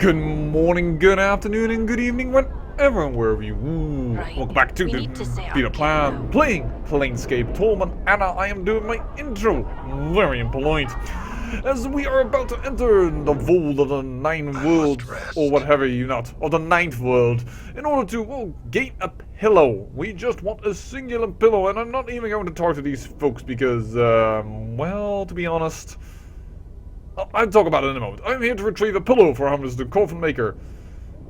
Good morning, good afternoon, and good evening, whenever and wherever you. Welcome back to the Peter Plan playing Planescape Torment, and I am doing my intro very impolite, as we are about to enter the vault of the Nine Worlds, or whatever you not, of the Ninth World, in order to, gain a pillow. We just want a singular pillow, and I'm not even going to talk to these folks because, to be honest, I'll talk about it in a moment. I'm here to retrieve a pillow for Hummus, the coffin maker.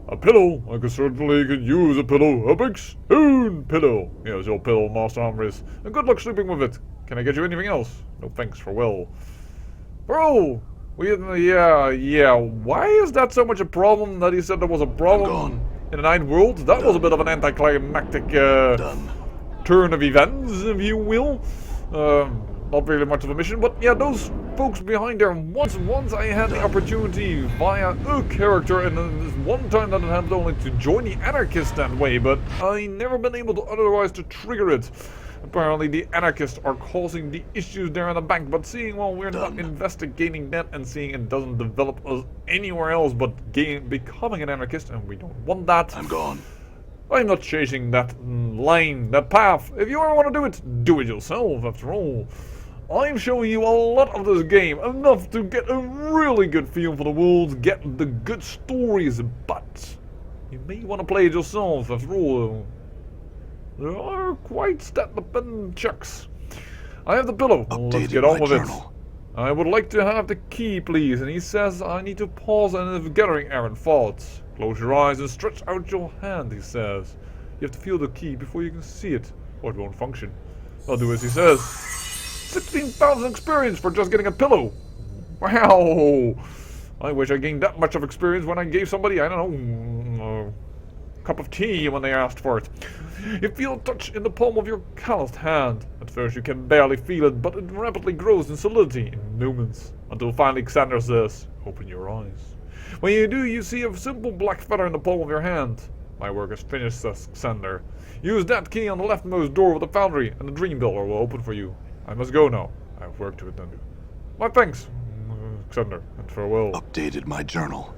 A pillow? I certainly could use a pillow. A big stone pillow. Here's your pillow, Master Hummus. And good luck sleeping with it. Can I get you anything else? No thanks, farewell. Bro! Yeah. Why is that so much a problem that he said there was a problem in the Ninth World? That was a bit of an anticlimactic turn of events, if you will. Not really much of a mission, but yeah, those folks behind there, once I had the opportunity via a character, and this one time that it happened only to join the Anarchists that way, but I never been able to otherwise to trigger it. Apparently the Anarchists are causing the issues there in the bank, but seeing, well, we're not investigating that and seeing it doesn't develop us anywhere else but becoming an Anarchist, and we don't want that. I'm gone. I'm not chasing that line, that path. If you ever want to do it yourself, after all. I'm showing you a lot of this game, enough to get a really good feel for the world, get the good stories, but you may want to play it yourself, after all. There are quite stat-dependent checks. I have the pillow, let's get on with it. I would like to have the key, please, and he says I need to pause and gathering errant thoughts. Close your eyes and stretch out your hand, he says. You have to feel the key before you can see it, or it won't function. I'll do as he says. 16,000 experience for just getting a pillow. Wow. I wish I gained that much of experience when I gave somebody, I don't know, a cup of tea when they asked for it. You feel a touch in the palm of your calloused hand. At first you can barely feel it, but it rapidly grows in solidity in moments. Until finally Xander says, open your eyes. When you do, you see a simple black feather in the palm of your hand. My work is finished, says Xander. Use that key on the leftmost door of the foundry, and the dream builder will open for you. I must go now. I have work to attend to. My thanks, Xander, and farewell. Updated my journal.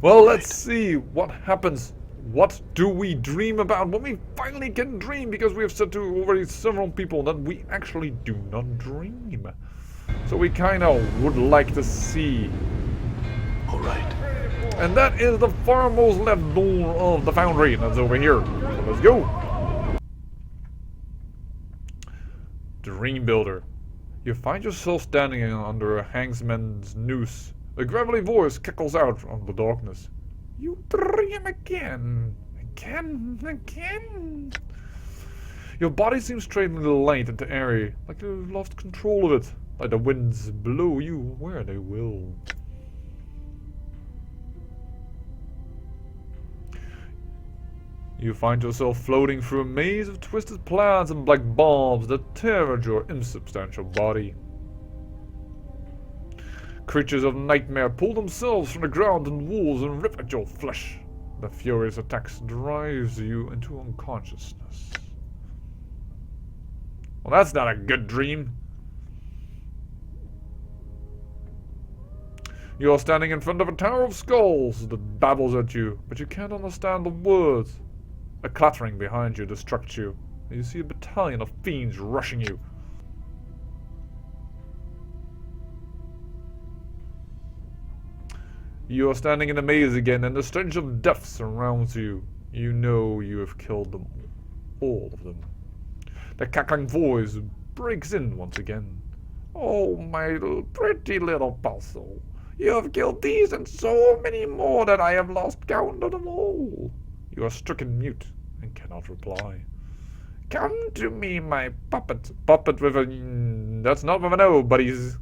Well, let's see what happens. What do we dream about when we finally can dream? Because we have said to already several people that we actually do not dream. So we kind of would like to see. All right. And that is the farmost left door of the foundry. That's over here. So let's go. Dream Builder. You find yourself standing under a hangsman's noose. A gravelly voice cackles out from the darkness. You dream again. Again. Your body seems strangely light and airy, like you've lost control of it, like the winds blow you where they will. You find yourself floating through a maze of twisted plants and black bulbs that tear at your insubstantial body. Creatures of nightmare pull themselves from the ground and walls and rip at your flesh. The furious attacks drives you into unconsciousness. Well, that's not a good dream. You are standing in front of a tower of skulls that babbles at you, but you can't understand the words. A clattering behind you distracts you, and you see a battalion of fiends rushing you. You are standing in a maze again, and the stench of death surrounds you. You know you have killed them. All of them. The cackling voice breaks in once again. Oh, my pretty little puzzle. You have killed these and so many more that I have lost count of them all. You are stricken mute and cannot reply. Come to me, my puppet. Puppet with a... that's not with an O, buddies.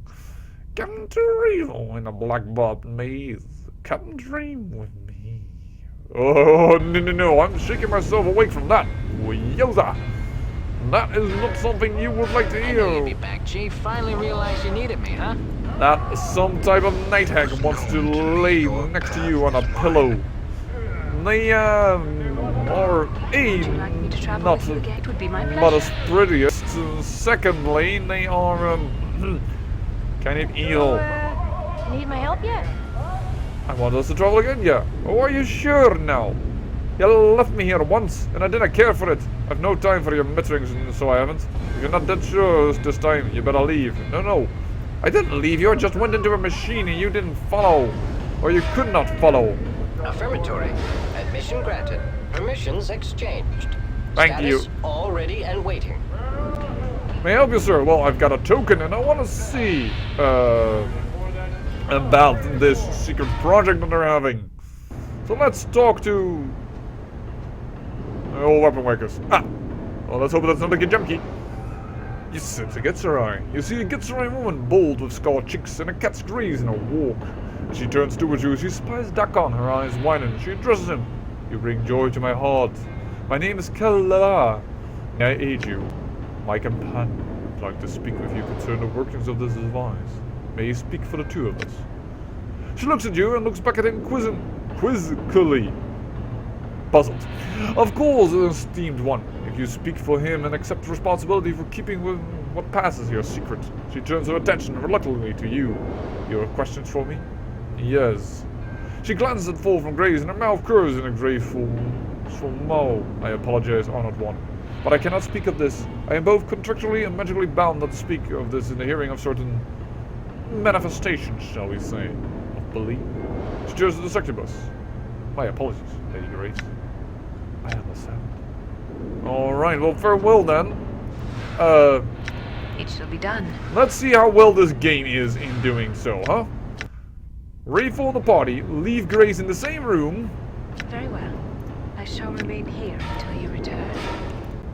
Come to Ravel in a black barbed maze. Come dream with me. Oh, no, I'm shaking myself awake from that. Yoza! That is not something you would like to hear. I need you back, Chief. Finally realized you needed me, huh? That some type of night hag wants to lay next to you on a pillow. They, are not but as prettiest. Secondly, they are, kind of evil. Need my help yet? I want us to travel again, yeah. Oh, are you sure now? You left me here once, and I didn't care for it. I've no time for your mitterings, and so I haven't. If you're not dead sure this time, you better leave. No. I didn't leave you, I just went into a machine and you didn't follow. Or you could not follow. Affirmatory. Admission granted. Permissions exchanged. Thank you. Status all ready and waiting. May I help you, sir? Well, I've got a token and I want to see about this secret project that they're having. So let's talk to old weapon makers. Well, let's hope that's not a junkie. Yes, it's a Getsurai. You see a Getsurai woman, bold with scarred cheeks and a cat's graze in her walk. As she turns towards you, she spies Dakon, her eyes widen. She addresses him. You bring joy to my heart. My name is Kala. May I aid you? My companion would like to speak with you concerning the workings of this device. May you speak for the two of us? She looks at you and looks back at him quizzically. Puzzled. Of course, esteemed one. If you speak for him and accept responsibility for keeping with what passes your secret. She turns her attention reluctantly to you. You have questions for me? Yes. She glances at Fall from Grace and her mouth curves in a graceful smile. I apologize, honored one. But I cannot speak of this. I am both contractually and magically bound not to speak of this in the hearing of certain manifestations, shall we say, of belief. She turns to the succubus. My apologies, Lady Grace. I understand. Alright, well, farewell then. It shall be done. Let's see how well this game is in doing so, huh? Reform the party, leave Grace in the same room. Very well. I shall remain here until you return.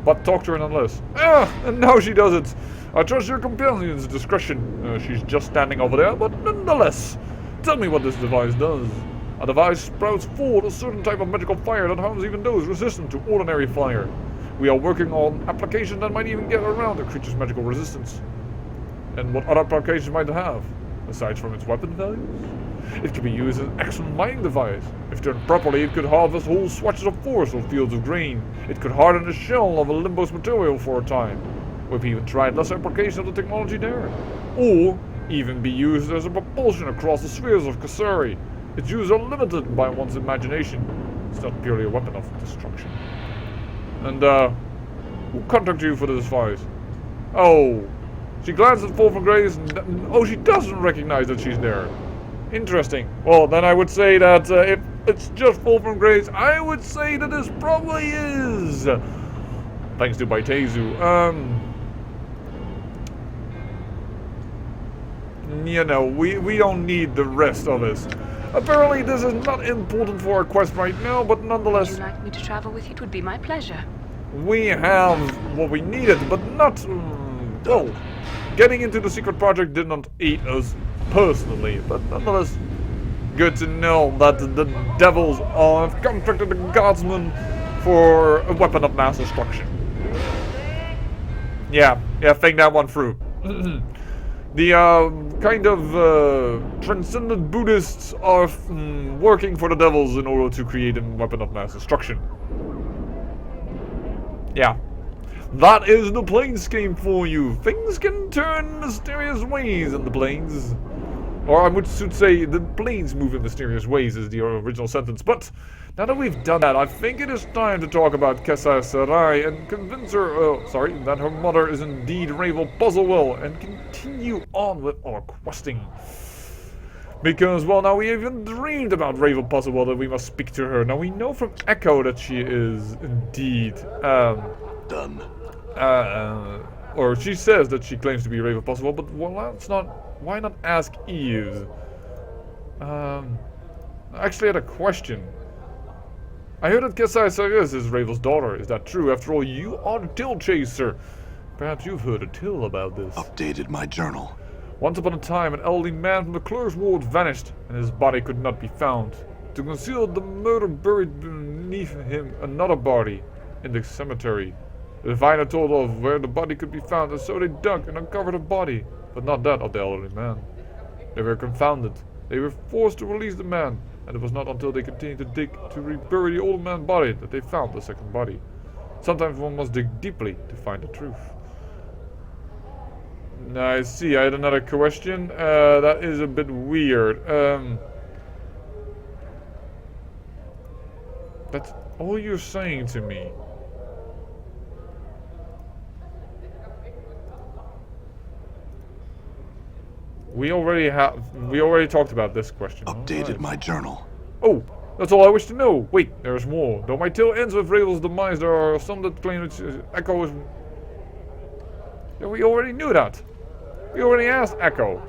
But talk to her nonetheless. And now she does it. I trust your companion's discretion. She's just standing over there, but nonetheless. Tell me what this device does. A device sprouts forth a certain type of magical fire that harms even those resistant to ordinary fire. We are working on applications that might even get around the creature's magical resistance. And what other applications might it have, aside from its weapon values? It can be used as an excellent mining device. If done properly, it could harvest whole swatches of forest or fields of grain. It could harden the shell of a limbos material for a time. We've even tried lesser application of the technology there. Or even be used as a propulsion across the spheres of Kasari. Its use are limited by one's imagination. It's not purely a weapon of destruction. And, who contacted you for this device? Oh, she glances at Fall from Grace and, oh, she doesn't recognize that she's there. Interesting. Well, then I would say that if it's just Fall from Grace, I would say that this probably is. Thanks to Baitezu. You know, we don't need the rest of this. Apparently this is not important for our quest right now, but nonetheless... Would you like me to travel with you? It would be my pleasure. We have what we needed, but not... well, getting into the secret project did not aid us personally, but nonetheless, good to know that the devils have contracted the guardsman for a weapon of mass destruction. Yeah, think that one through. The kind of transcendent Buddhists are working for the devils in order to create a weapon of mass destruction. Yeah. That is the Planescape for you. Things can turn mysterious ways in the planes. Or I should say, the planes move in mysterious ways is the original sentence. But now that we've done that, I think it is time to talk about Kessa Sarai and convince her, that her mother is indeed Ravel Puzzlewell and continue on with our questing. Because, well, now we even dreamed about Ravel Puzzlewell that we must speak to her. Now we know from Echo that she is indeed, Done. or she says that she claims to be Ravel Puzzlewell, but well, that's not, why not ask Eve? Actually, I had a question. I heard that Kesai Saris is Ravel's daughter. Is that true? After all, you are the Till Chaser. Perhaps you've heard a tale about this. Updated my journal. Once upon a time, an elderly man from the clerk's ward vanished, and his body could not be found. To conceal the murder buried beneath him another body in the cemetery. The diviner told of where the body could be found, and so they dug and uncovered a body, but not that of the elderly man. They were confounded. They were forced to release the man, and it was not until they continued to dig to rebury the old man's body that they found the second body. Sometimes one must dig deeply to find the truth. I see, I had another question. That is a bit weird. That's all you're saying to me. We already talked about this question. Updated Alright. my journal. Oh, that's all I wish to know. Wait, there's more. Though my tale ends with Ravel's demise, there are some that claim its Echo is... Yeah, we already knew that. We already asked Echo.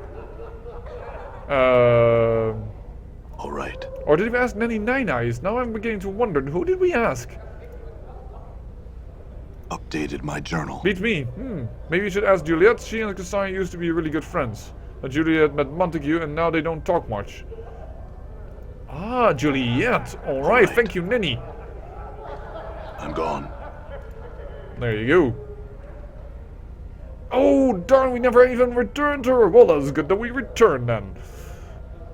Alright. Or did we ask Nanny Nine Eyes? Now I'm beginning to wonder, who did we ask? Updated my journal. Beats me. Maybe you should ask Juliet. She and Cassandra used to be really good friends. But Juliet met Montague and now they don't talk much. Ah, Juliet. Alright, thank you, Ninny. I'm gone. There you go. Oh, darn, we never even returned her. Well, that's good that we returned then.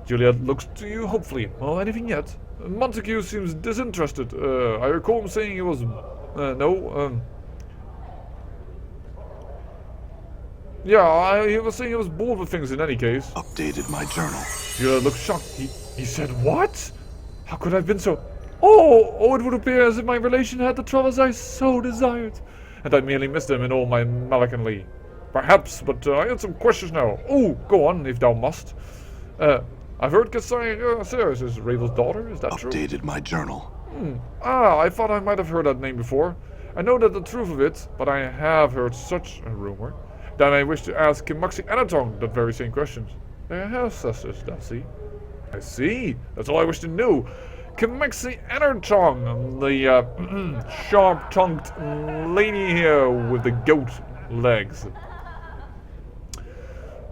Juliet looks to you hopefully. Well, anything yet? Montague seems disinterested. I recall him saying he was... Yeah, he was saying he was bored with things in any case. Updated my journal. Juliet looked shocked. He said, what? How could I have been so... Oh, it would appear as if my relation had the troubles I so desired. And I merely missed them in all my melancholy. Perhaps, but I had some questions now. Oh, go on, if thou must. I've heard Cassandra Sarah is Ravel's daughter, is that true? Updated my journal. I thought I might have heard that name before. I know that the truth of it, but I have heard such a rumor. Then I wish to ask Kimaxi Anatong that very same questions. They are half-sisters, does he? I see. That's all I wish to know. Kimaxi Anatong, the sharp-tongued lady here with the goat legs.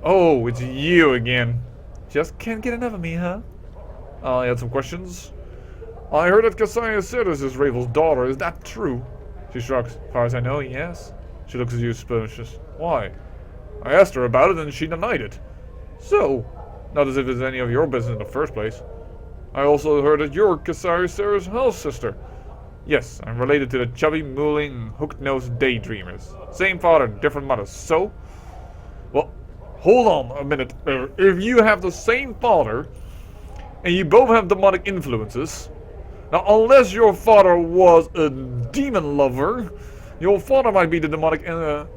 Oh, it's you again. Just can't get enough of me, huh? I had some questions. I heard that Cassandra Sidis is Ravel's daughter. Is that true? She shrugs. As far as I know, yes. She looks at you suspicious. Why? I asked her about it and she denied it. So, not as if it's any of your business in the first place. I also heard that you're Cassandra Sarah's half sister. Yes, I'm related to the chubby, mooling, hooked-nosed daydreamers. Same father, different mother. So? Well, hold on a minute. If you have the same father, and you both have demonic influences, now unless your father was a demon lover, your father might be the demonic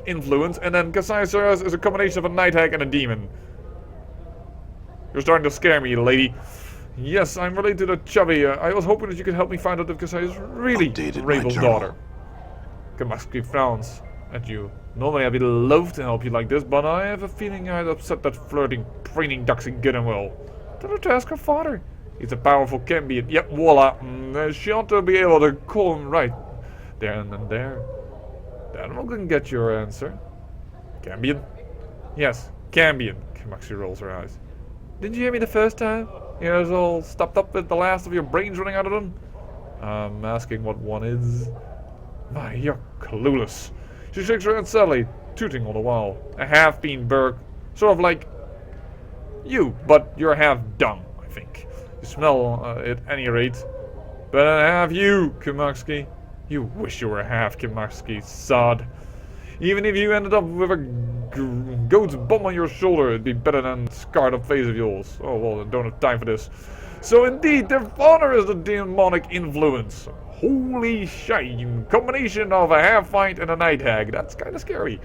influence, and then Cassandra Sarah is a combination of a night hag and a demon. You're starting to scare me, lady. Yes, I'm related to the chubby. I was hoping that you could help me find out if Cassandra is really Ravel's daughter. Kamaski frowns at you. Normally I'd be loath to help you like this, but I have a feeling I'd upset that flirting, preening duxie good and well. Tell her to ask her father. He's a powerful Cambion. Yep, voila. She ought to be able to call him right there and then there. Then we can get your answer. Cambion? Yes, Cambion. Kamaxi rolls her eyes. Didn't you hear me the first time? You was all stopped up with the last of your brains running out of them? I'm asking what one is. My, you're clueless. She shakes her head sadly, tooting all the while. A half-bean Burke. Sort of like you, but you're half dung, I think. You smell at any rate. But I have you, Kimaxki. You wish you were half Kimaxki, sod. Even if you ended up with a goat's bum on your shoulder, it'd be better than scarred up face of yours. Oh, well, I don't have time for this. So indeed, their father is the demonic influence. Holy shame. Combination of a half-fight and a night hag. That's kind of scary.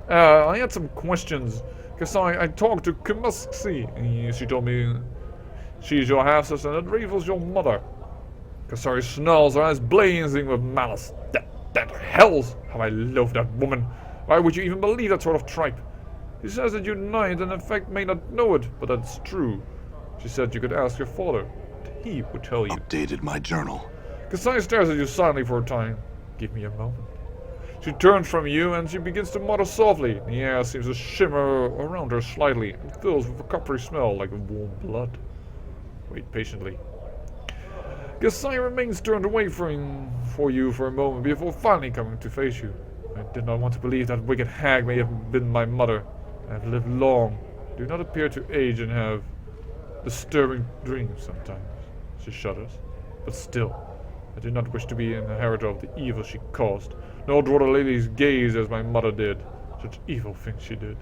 I had some questions. Because I talked to Kimaxi. She told me she's your half-sister and that Ravel's your mother. Kasari snarls, her eyes blazing with malice. That hells! How I loathe that woman. Why would you even believe that sort of tripe? She says that you deny it and in fact may not know it, but that's true. She said you could ask your father. He would tell you. Updated my journal. Kasai stares at you silently for a time. Give me a moment. She turns from you and she begins to mutter softly. The air seems to shimmer around her slightly and fills with a coppery smell like warm blood. Wait patiently. Kasai remains turned away for you for a moment before finally coming to face you. I did not want to believe that wicked hag may have been my mother. I have lived long, do not appear to age and have disturbing dreams sometimes. She shudders. But still, I do not wish to be an inheritor of the evil she caused, nor draw the lady's gaze as my mother did. Such evil things she did.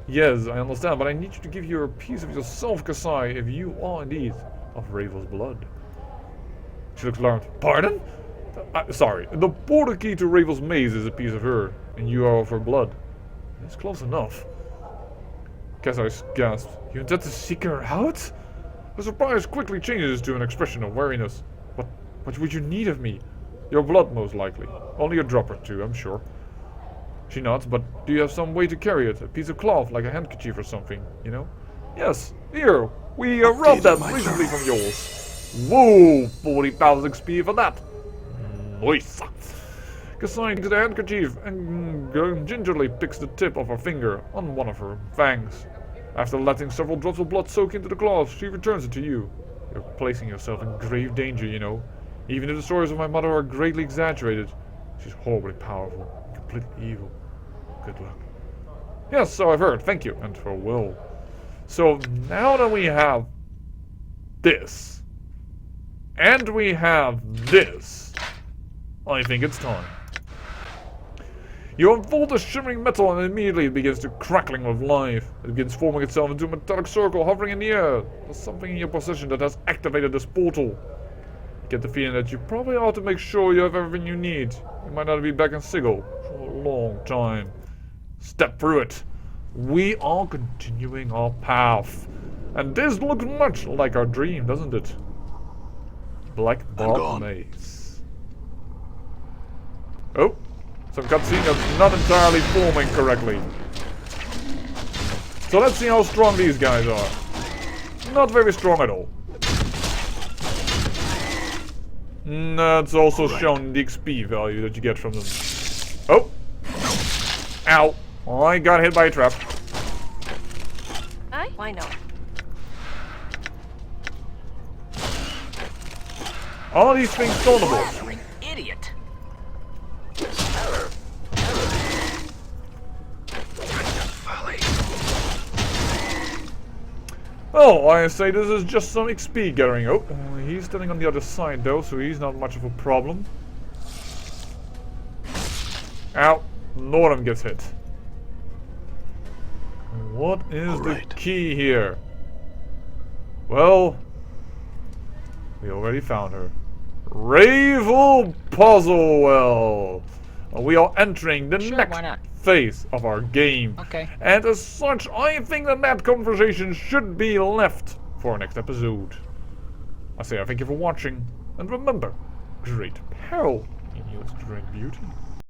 Yes, I understand, but I need you to give you a piece of yourself, Kasai, if you are indeed of Ravel's blood. She looks alarmed. Pardon? Sorry, the portal key to Ravel's maze is a piece of her, and you are of her blood. That's close enough. Kasai gasped. You intend to seek her out? The surprise quickly changes to an expression of wariness. What would you need of me? Your blood, most likely. Only a drop or two, I'm sure. She nods, but do you have some way to carry it? A piece of cloth, like a handkerchief or something, you know? Yes, here. We robbed that recently from yours. Whoa, 40,000 XP for that. Nice. Kasai takes the handkerchief and gingerly picks the tip of her finger on one of her fangs. After letting several drops of blood soak into the cloth, she returns it to you. You're placing yourself in grave danger, you know. Even if the stories of my mother are greatly exaggerated, she's horribly powerful, completely evil. Good luck. Yes, so I've heard. Thank you, and farewell. So now that we have this, and we have this, I think it's time. You unfold the shimmering metal and immediately it begins to crackling with life. It begins forming itself into a metallic circle hovering in the air. There's something in your possession that has activated this portal. You get the feeling that you probably ought to make sure you have everything you need. You might not be back in Sigil for a long time. Step through it. We are continuing our path. And this looks much like our dream, doesn't it? Black Bark Maze. Oh. Some cutscene that's not entirely forming correctly. So let's see how strong these guys are. Not very strong at all. That's also shown the XP value that you get from them. Oh! Ow! I got hit by a trap. Why not? All these things stoneable. You an idiot. Oh, I say this is just some XP gathering. Oh, he's standing on the other side though, so he's not much of a problem. Ow, Northam gets hit. What is the key here? Well, we already found her. Ravel Puzzlewell. We are entering the next phase of our game. Okay. And as such, I think that conversation should be left for our next episode. I say I thank you for watching, and remember, great peril in you is great beauty.